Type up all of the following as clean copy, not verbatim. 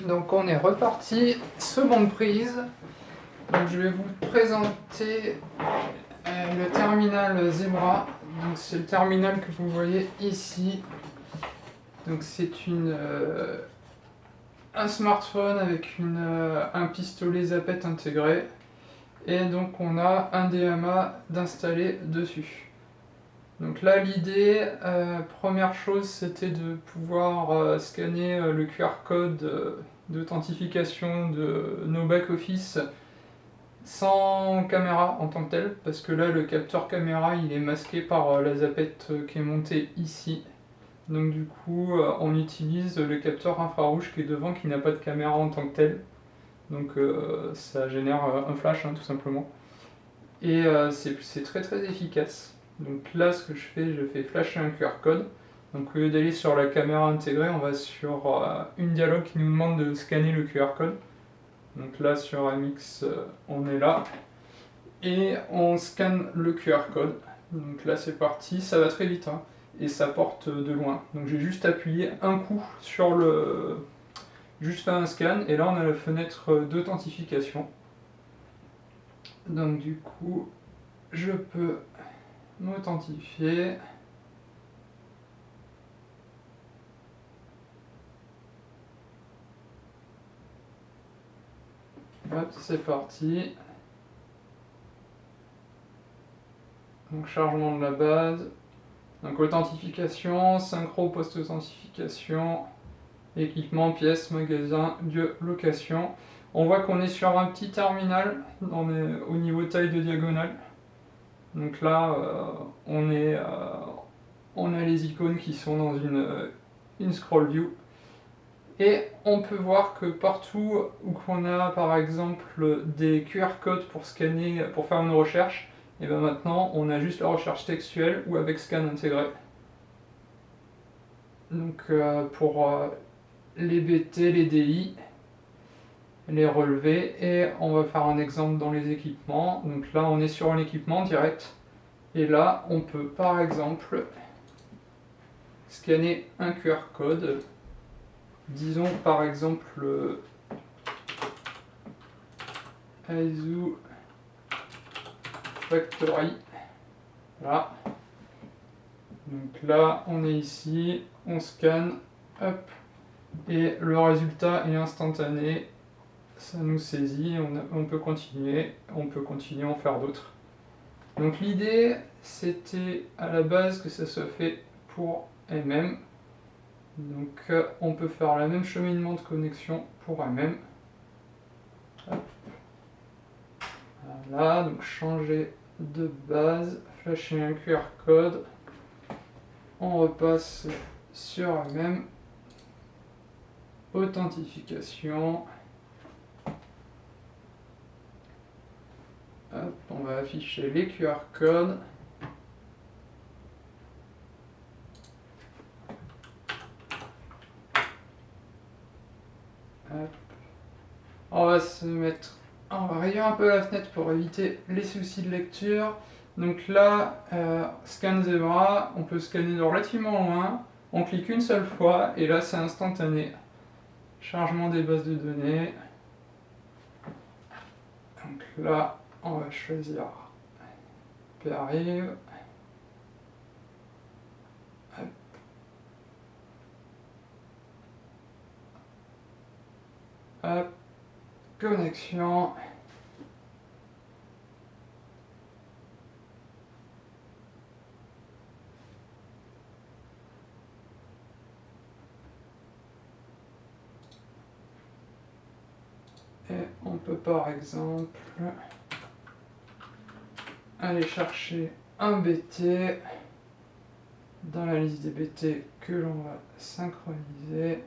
Donc on est reparti, seconde prise. Donc je vais vous présenter le terminal Zebra. Donc c'est le terminal que vous voyez ici. Donc c'est un smartphone avec un pistolet Zapet intégré. Et donc on a un DMA d'installer dessus. Donc là l'idée, première chose, c'était de pouvoir scanner le QR code d'authentification de nos back-office sans caméra en tant que tel, parce que là le capteur caméra il est masqué par la zapette qui est montée ici. Donc du coup on utilise le capteur infrarouge qui est devant, qui n'a pas de caméra en tant que tel. Donc ça génère un flash tout simplement. Et c'est très très efficace. Donc là ce que je fais flasher un QR code. Donc au lieu d'aller sur la caméra intégrée, on va sur une dialogue qui nous demande de scanner le QR code. Donc là sur MX on est là. Et on scanne le QR code. Donc là c'est parti, ça va très vite et ça porte de loin. Donc j'ai juste appuyé un coup sur juste fait un scan et là on a la fenêtre d'authentification. Donc du coup je peux m'authentifier. Hop, c'est parti. Donc chargement de la base. Donc authentification, synchro post-authentification, équipement, pièces, magasin, lieu, location. On voit qu'on est sur un petit terminal au niveau taille de diagonale. Donc là, on a les icônes qui sont dans une scroll view. Et on peut voir que partout où on a par exemple des QR codes pour scanner, pour faire une recherche, et bien maintenant on a juste la recherche textuelle ou avec scan intégré. Donc pour les BT, les DI, les relevés, et on va faire un exemple dans les équipements. Donc là on est sur un équipement direct, et là on peut par exemple scanner un QR code. Disons par exemple Aizu Factory. Voilà. Donc là, on est ici, on scanne, hop, et le résultat est instantané. Ça nous saisit, on peut continuer, en faire d'autres. Donc l'idée, c'était à la base que ça soit fait pour MM. Donc on peut faire le même cheminement de connexion pour MM. Hop. Voilà, donc changer de base, flasher un QR code, on repasse sur MM, authentification. Hop, on va afficher les QR codes. Hop. On va réduire un peu la fenêtre pour éviter les soucis de lecture. Donc là, scan Zebra, on peut scanner de relativement loin. On clique une seule fois et là c'est instantané. Chargement des bases de données. Donc là, on va choisir P-Arrive. Hop, connexion. Et on peut par exemple aller chercher un BT dans la liste des BT que l'on va synchroniser.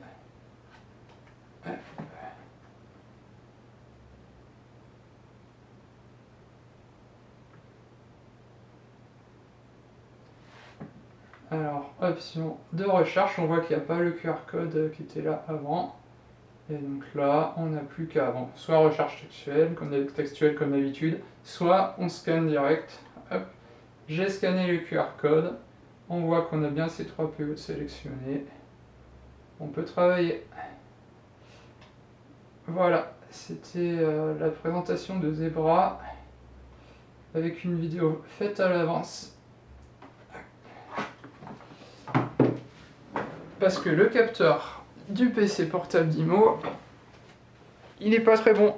Alors, option de recherche, on voit qu'il n'y a pas le QR code qui était là avant. Et donc là, on n'a plus qu'avant. Soit recherche textuelle comme d'habitude, soit on scanne direct. Hop, j'ai scanné le QR code. On voit qu'on a bien ces 3 PO sélectionnés. On peut travailler. Voilà, c'était la présentation de Zebra avec une vidéo faite à l'avance. Parce que le capteur du PC portable d'Imo, il n'est pas très bon.